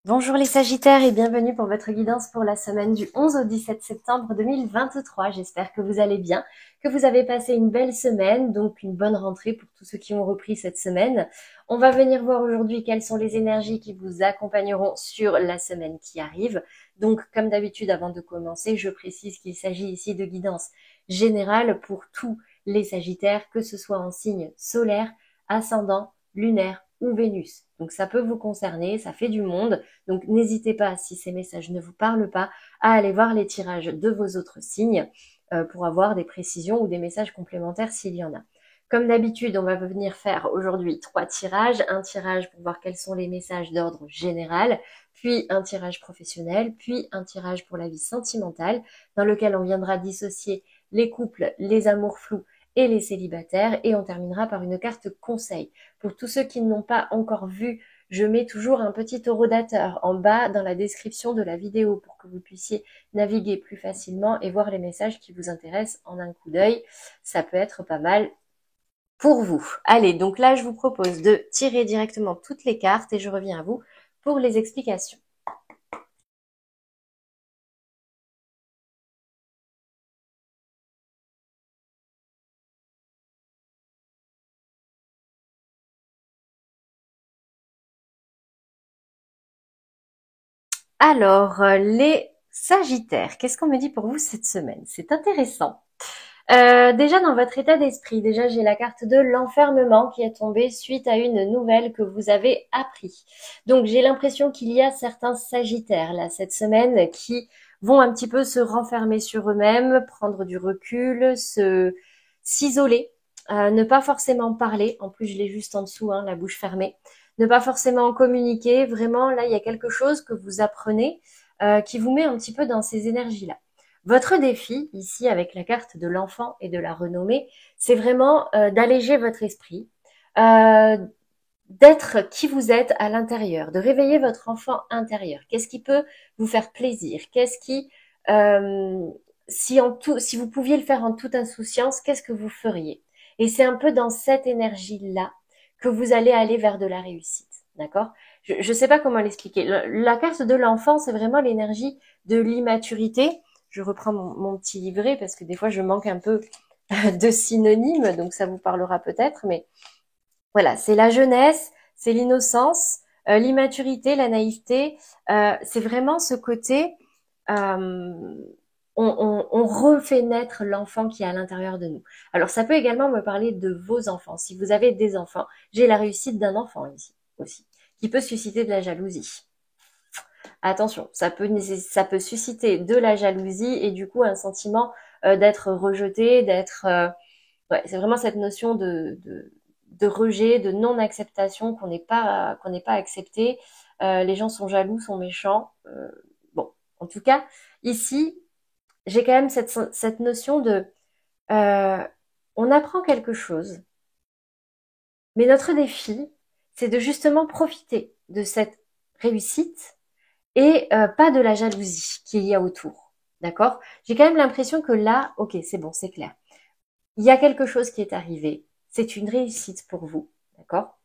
Bonjour les Sagittaires et bienvenue pour votre guidance pour la semaine du 11 au 17 septembre 2023. J'espère que vous allez bien, que vous avez passé une belle semaine, donc une bonne rentrée pour tous ceux qui ont repris cette semaine. On va venir voir aujourd'hui quelles sont les énergies qui vous accompagneront sur la semaine qui arrive. Donc comme d'habitude, avant de commencer, je précise qu'il s'agit ici de guidance générale pour tous les Sagittaires, que ce soit en signe solaire, ascendant, lunaire ou Vénus. Donc ça peut vous concerner, ça fait du monde. Donc n'hésitez pas, si ces messages ne vous parlent pas, à aller voir les tirages de vos autres signes pour avoir des précisions ou des messages complémentaires s'il y en a. Comme d'habitude, on va venir faire aujourd'hui 3 tirages. Un tirage pour voir quels sont les messages d'ordre général, puis un tirage professionnel, puis un tirage pour la vie sentimentale, dans lequel on viendra dissocier les couples, les amours flous et les célibataires, et on terminera par une carte conseil. Pour tous ceux qui n'ont pas encore vu, je mets toujours un petit horodateur en bas dans la description de la vidéo pour que vous puissiez naviguer plus facilement et voir les messages qui vous intéressent en un coup d'œil. Ça peut être pas mal pour vous. Allez, donc là, je vous propose de tirer directement toutes les cartes et je reviens à vous pour les explications. Alors, les Sagittaires, qu'est-ce qu'on me dit pour vous cette semaine? C'est intéressant. Déjà dans votre état d'esprit, déjà j'ai la carte de l'enfermement qui est tombée suite à une nouvelle que vous avez appris. Donc j'ai l'impression qu'il y a certains Sagittaires là cette semaine qui vont un petit peu se renfermer sur eux-mêmes, prendre du recul, s'isoler, ne pas forcément parler. En plus je l'ai juste en dessous, hein, la bouche fermée. Ne pas forcément communiquer. Vraiment là il y a quelque chose que vous apprenez qui vous met un petit peu dans ces énergies-là. Votre défi, ici, avec la carte de l'enfant et de la renommée, c'est vraiment d'alléger votre esprit, euh, d'être qui vous êtes à l'intérieur, de réveiller votre enfant intérieur. Qu'est-ce qui peut vous faire plaisir? Qu'est-ce qui, euh, si vous pouviez le faire en toute insouciance, qu'est-ce que vous feriez? Et c'est un peu dans cette énergie-là que vous allez aller vers de la réussite. D'accord? Je ne sais pas comment l'expliquer. La carte de l'enfant, c'est vraiment l'énergie de l'immaturité. Je reprends mon petit livret parce que des fois, je manque un peu de synonymes, donc ça vous parlera peut-être, mais voilà, c'est la jeunesse, c'est l'innocence, l'immaturité, la naïveté. C'est vraiment ce côté, euh, on refait naître l'enfant qui est à l'intérieur de nous. Alors ça peut également me parler de vos enfants. Si vous avez des enfants, j'ai la réussite d'un enfant ici aussi, qui peut susciter de la jalousie. Attention, ça peut susciter de la jalousie et du coup un sentiment d'être rejeté, d'être ouais, c'est vraiment cette notion de rejet, de non-acceptation qu'on n'est pas accepté. Les gens sont jaloux, sont méchants. Bon, en tout cas, ici, j'ai quand même cette notion de euh, on apprend quelque chose, mais notre défi, c'est de justement profiter de cette réussite et pas de la jalousie qu'il y a autour. D'accord? J'ai quand même l'impression que là, ok, c'est bon, c'est clair. Il y a quelque chose qui est arrivé. C'est une réussite pour vous. D'accord?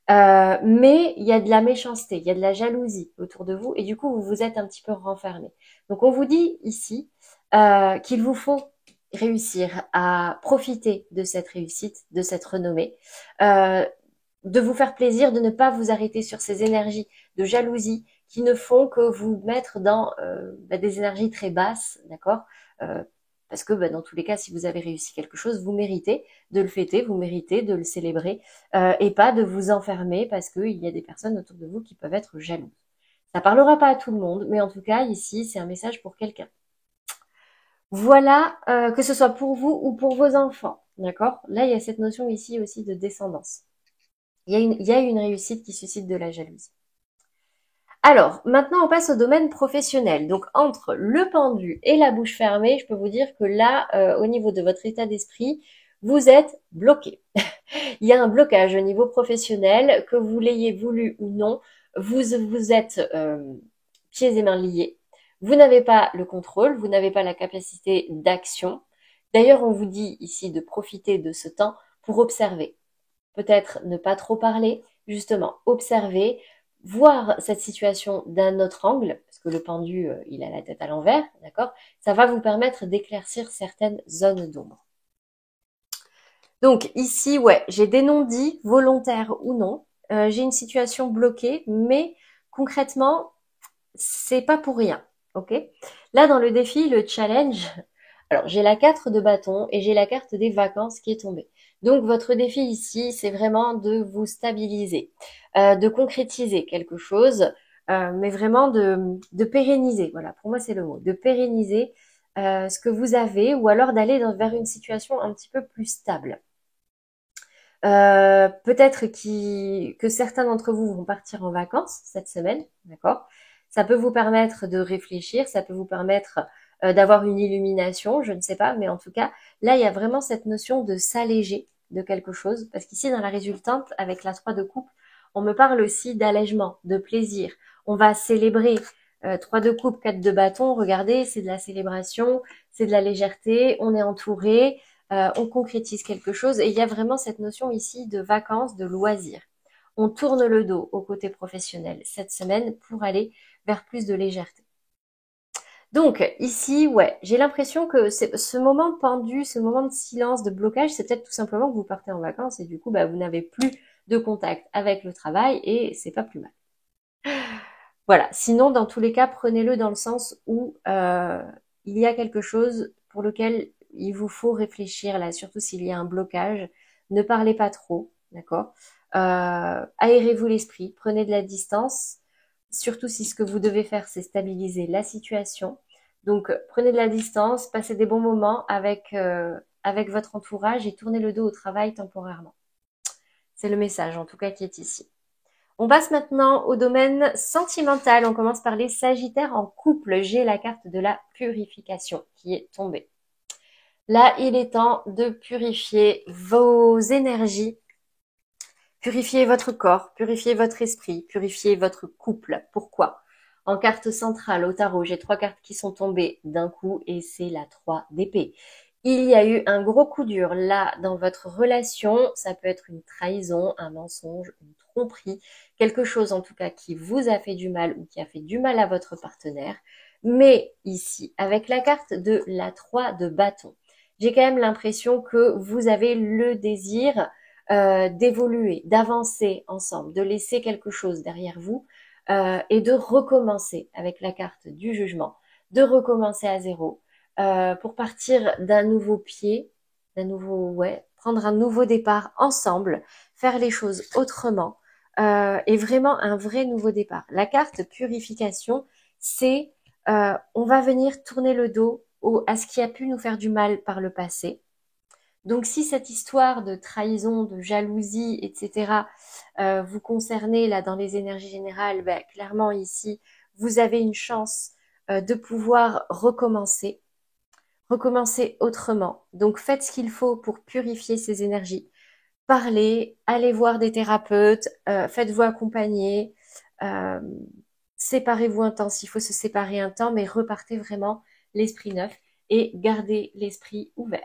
Mais il y a de la méchanceté, il y a de la jalousie autour de vous et du coup, vous vous êtes un petit peu renfermé. Donc, on vous dit ici qu'il vous faut réussir à profiter de cette réussite, de cette renommée, euh, de vous faire plaisir, de ne pas vous arrêter sur ces énergies de jalousie qui ne font que vous mettre dans des énergies très basses, d'accord? Euh, Parce que dans tous les cas, si vous avez réussi quelque chose, vous méritez de le fêter, vous méritez de le célébrer et pas de vous enfermer parce qu'il y a des personnes autour de vous qui peuvent être jalouses. Ça parlera pas à tout le monde, mais en tout cas, ici, c'est un message pour quelqu'un. Voilà, que ce soit pour vous ou pour vos enfants, d'accord? Là, il y a cette notion ici aussi de descendance. Il y a une réussite qui suscite de la jalousie. Alors, maintenant, on passe au domaine professionnel. Donc, entre le pendu et la bouche fermée, je peux vous dire que là, au niveau de votre état d'esprit, vous êtes bloqué. Il y a un blocage au niveau professionnel, que vous l'ayez voulu ou non, vous êtes pieds et mains liés. Vous n'avez pas le contrôle, vous n'avez pas la capacité d'action. D'ailleurs, on vous dit ici de profiter de ce temps pour observer. Peut-être ne pas trop parler, justement, observer, voir cette situation d'un autre angle, parce que le pendu, il a la tête à l'envers, d'accord? Ça va vous permettre d'éclaircir certaines zones d'ombre. Donc ici, ouais, j'ai des non-dits, volontaires ou non. J'ai une situation bloquée, mais concrètement, c'est pas pour rien, ok? Là, dans le défi, le challenge, alors j'ai la 4 de bâton et j'ai la carte des vacances qui est tombée. Donc votre défi ici, c'est vraiment de vous stabiliser, de concrétiser quelque chose, mais vraiment de pérenniser. Voilà, pour moi c'est le mot, de pérenniser ce que vous avez, ou alors d'aller vers une situation un petit peu plus stable. Peut-être que certains d'entre vous vont partir en vacances cette semaine, d'accord? Ça peut vous permettre de réfléchir, ça peut vous permettre d'avoir une illumination, je ne sais pas, mais en tout cas, là, il y a vraiment cette notion de s'alléger de quelque chose, parce qu'ici, dans la résultante, avec la 3 de coupe, on me parle aussi d'allègement, de plaisir. On va célébrer 3 de coupe, 4 de bâton, regardez, c'est de la célébration, c'est de la légèreté, on est entouré, on concrétise quelque chose et il y a vraiment cette notion ici de vacances, de loisirs. On tourne le dos au côté professionnel cette semaine pour aller vers plus de légèreté. Donc ici, ouais, j'ai l'impression que ce moment pendu, ce moment de silence, de blocage, c'est peut-être tout simplement que vous partez en vacances et du coup, bah, vous n'avez plus de contact avec le travail et c'est pas plus mal. Voilà. Sinon, dans tous les cas, prenez-le dans le sens où il y a quelque chose pour lequel il vous faut réfléchir là, surtout s'il y a un blocage. Ne parlez pas trop, d'accord? Aérez-vous l'esprit, prenez de la distance, surtout si ce que vous devez faire, c'est stabiliser la situation. Donc, prenez de la distance, passez des bons moments avec votre entourage et tournez le dos au travail temporairement. C'est le message, en tout cas, qui est ici. On passe maintenant au domaine sentimental. On commence par les Sagittaires en couple. J'ai la carte de la purification qui est tombée. Là, il est temps de purifier vos énergies, purifier votre corps, purifier votre esprit, purifier votre couple. Pourquoi? En carte centrale au tarot, j'ai 3 cartes qui sont tombées d'un coup et c'est la 3 d'épée. Il y a eu un gros coup dur là dans votre relation. Ça peut être une trahison, un mensonge, une tromperie, quelque chose en tout cas qui vous a fait du mal ou qui a fait du mal à votre partenaire. Mais ici, avec la carte de la 3 de bâton, j'ai quand même l'impression que vous avez le désir d'évoluer, d'avancer ensemble, de laisser quelque chose derrière vous et de recommencer avec la carte du jugement, de recommencer à zéro pour partir d'un nouveau pied, ouais, prendre un nouveau départ ensemble, faire les choses autrement et vraiment un vrai nouveau départ. La carte purification, c'est on va venir tourner le dos à ce qui a pu nous faire du mal par le passé. Donc si cette histoire de trahison, de jalousie, etc. Vous concernez là dans les énergies générales, ben, clairement ici, vous avez une chance de pouvoir recommencer autrement. Donc faites ce qu'il faut pour purifier ces énergies. Parlez, allez voir des thérapeutes, faites-vous accompagner, euh, séparez-vous un temps s'il faut se séparer un temps, mais repartez vraiment l'esprit neuf et gardez l'esprit ouvert.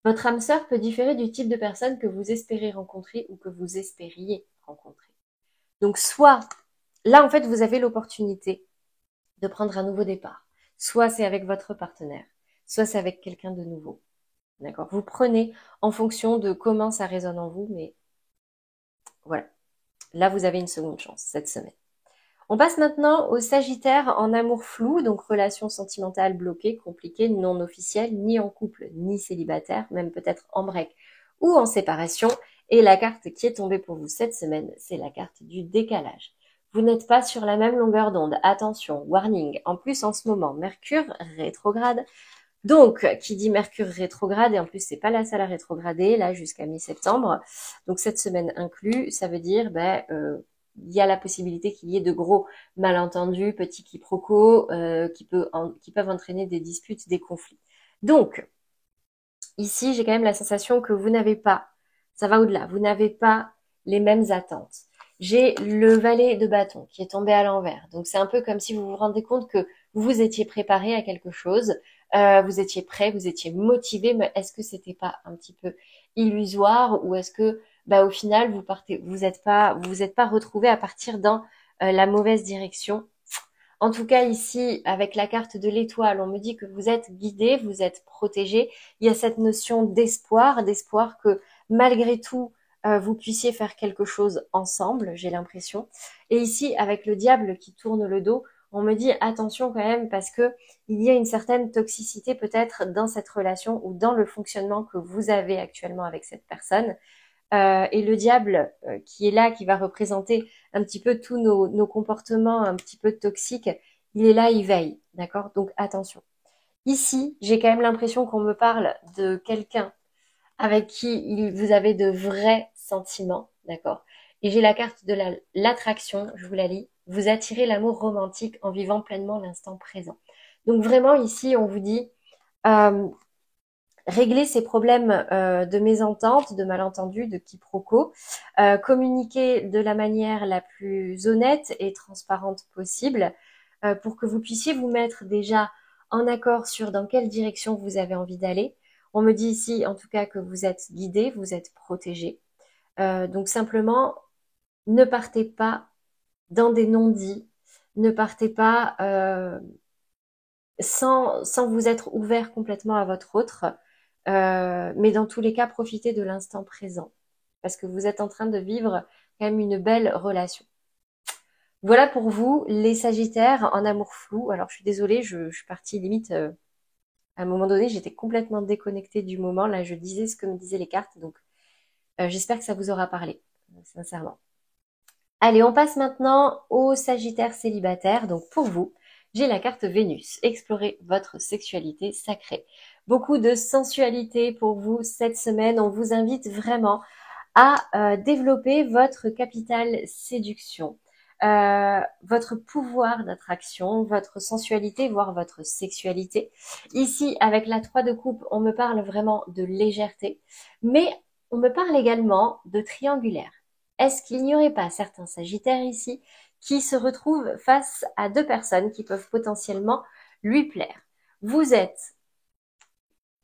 Votre âme sœur peut différer du type de personne que vous espérez rencontrer ou que vous espériez rencontrer. Donc soit, là en fait, vous avez l'opportunité de prendre un nouveau départ. Soit c'est avec votre partenaire, soit c'est avec quelqu'un de nouveau. D'accord? Vous prenez en fonction de comment ça résonne en vous, mais voilà. Là, vous avez une seconde chance cette semaine. On passe maintenant au Sagittaire en amour flou, donc relation sentimentale bloquée, compliquée, non officielle, ni en couple, ni célibataire, même peut-être en break ou en séparation. Et la carte qui est tombée pour vous cette semaine, c'est la carte du décalage. Vous n'êtes pas sur la même longueur d'onde. Attention, warning. En plus, en ce moment, Mercure rétrograde. Donc, qui dit Mercure rétrograde, et en plus, c'est pas la seule à rétrograder, là, jusqu'à mi-septembre. Donc, cette semaine inclus, ça veut dire, il y a la possibilité qu'il y ait de gros malentendus, petits quiproquos, qui peuvent entraîner des disputes, des conflits. Donc, ici, j'ai quand même la sensation que vous n'avez pas, ça va au-delà, vous n'avez pas les mêmes attentes. J'ai le valet de bâton qui est tombé à l'envers. Donc, c'est un peu comme si vous vous rendez compte que vous étiez préparé à quelque chose, vous étiez prêt, vous étiez motivé, mais est-ce que c'était pas un petit peu illusoire ou est-ce que bah au final vous vous êtes pas retrouvé à partir dans la mauvaise direction. En tout cas, ici, avec la carte de l'étoile, on me dit que vous êtes guidé, vous êtes protégé. Il y a cette notion d'espoir que malgré tout, vous puissiez faire quelque chose ensemble, j'ai l'impression. Et ici, avec le diable qui tourne le dos, on me dit attention quand même parce que il y a une certaine toxicité peut-être dans cette relation ou dans le fonctionnement que vous avez actuellement avec cette personne. Et le diable qui est là, qui va représenter un petit peu tous nos comportements un petit peu toxiques, il est là, il veille, d'accord? Donc attention. Ici, j'ai quand même l'impression qu'on me parle de quelqu'un avec qui vous avez de vrais sentiments, d'accord? Et j'ai la carte de l'attraction, je vous la lis. Vous attirez l'amour romantique en vivant pleinement l'instant présent. Donc vraiment ici, on vous dit, euh, régler ces problèmes de mésentente, de malentendu, de quiproquo, communiquer de la manière la plus honnête et transparente possible pour que vous puissiez vous mettre déjà en accord sur dans quelle direction vous avez envie d'aller. On me dit ici en tout cas que vous êtes guidé, vous êtes protégé. Donc simplement, ne partez pas dans des non-dits, ne partez pas sans vous être ouvert complètement à votre autre. Mais dans tous les cas, profitez de l'instant présent parce que vous êtes en train de vivre quand même une belle relation. Voilà pour vous, les Sagittaires en amour flou. Alors, je suis désolée, je suis partie limite à un moment donné, j'étais complètement déconnectée du moment. Là, je disais ce que me disaient les cartes, donc j'espère que ça vous aura parlé, sincèrement. Allez, on passe maintenant aux Sagittaires célibataires. Donc, pour vous, j'ai la carte Vénus. Explorez votre sexualité sacrée. Beaucoup de sensualité pour vous cette semaine. On vous invite vraiment à développer votre capital séduction, votre pouvoir d'attraction, votre sensualité, voire votre sexualité. Ici, avec la 3 de coupe, on me parle vraiment de légèreté, mais on me parle également de triangulaire. Est-ce qu'il n'y aurait pas certains Sagittaires ici qui se retrouvent face à deux personnes qui peuvent potentiellement lui plaire? Vous êtes,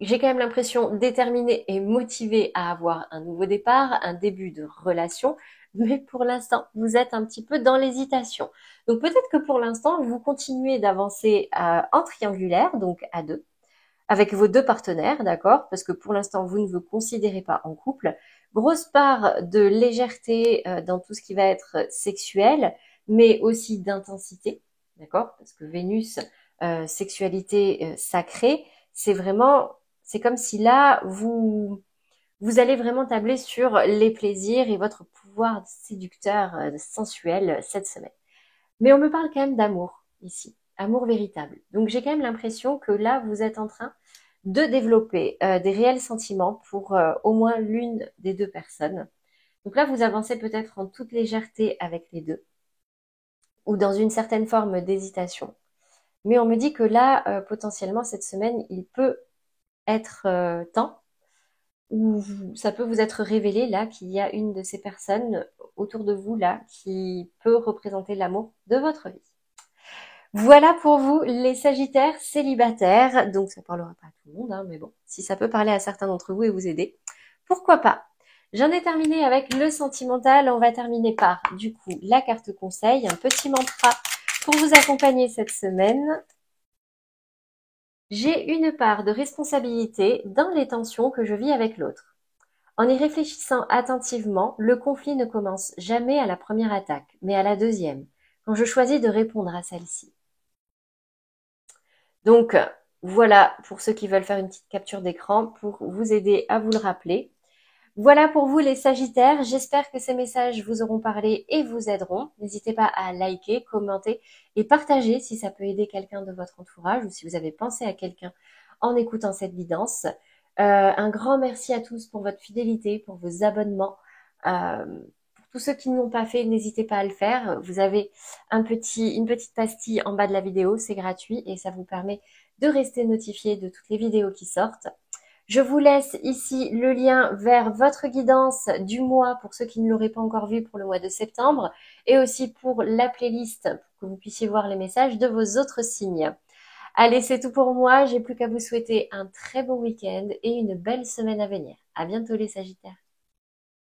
j'ai quand même l'impression, déterminé et motivé à avoir un nouveau départ, un début de relation, mais pour l'instant, vous êtes un petit peu dans l'hésitation. Donc peut-être que pour l'instant, vous continuez d'avancer en triangulaire, donc à deux, avec vos deux partenaires, d'accord? Parce que pour l'instant, vous ne vous considérez pas en couple. Grosse part de légèreté dans tout ce qui va être sexuel, mais aussi d'intensité, d'accord? Parce que Vénus, sexualité sacrée, c'est vraiment, c'est comme si là, vous allez vraiment tabler sur les plaisirs et votre pouvoir séducteur, sensuel cette semaine. Mais on me parle quand même d'amour ici, amour véritable. Donc j'ai quand même l'impression que là, vous êtes en train de développer des réels sentiments pour au moins l'une des deux personnes. Donc là, vous avancez peut-être en toute légèreté avec les deux ou dans une certaine forme d'hésitation. Mais on me dit que là, potentiellement, cette semaine, il peut être temps où ça peut vous être révélé là qu'il y a une de ces personnes autour de vous là qui peut représenter l'amour de votre vie. Voilà pour vous les Sagittaires célibataires. Donc ça parlera pas à tout le monde, hein, mais bon, si ça peut parler à certains d'entre vous et vous aider, pourquoi pas. J'en ai terminé avec le sentimental. On va terminer par, du coup, la carte conseil, un petit mantra pour vous accompagner cette semaine. J'ai une part de responsabilité dans les tensions que je vis avec l'autre. En y réfléchissant attentivement, le conflit ne commence jamais à la première attaque, mais à la deuxième, quand je choisis de répondre à celle-ci. Donc, voilà pour ceux qui veulent faire une petite capture d'écran pour vous aider à vous le rappeler. Voilà pour vous les Sagittaires. J'espère que ces messages vous auront parlé et vous aideront. N'hésitez pas à liker, commenter et partager si ça peut aider quelqu'un de votre entourage ou si vous avez pensé à quelqu'un en écoutant cette guidance. Un grand merci à tous pour votre fidélité, pour vos abonnements. Pour tous ceux qui ne l'ont pas fait, n'hésitez pas à le faire. Vous avez une petite pastille en bas de la vidéo, c'est gratuit et ça vous permet de rester notifié de toutes les vidéos qui sortent. Je vous laisse ici le lien vers votre guidance du mois pour ceux qui ne l'auraient pas encore vu pour le mois de septembre et aussi pour la playlist pour que vous puissiez voir les messages de vos autres signes. Allez, c'est tout pour moi. J'ai plus qu'à vous souhaiter un très beau week-end et une belle semaine à venir. À bientôt les Sagittaires.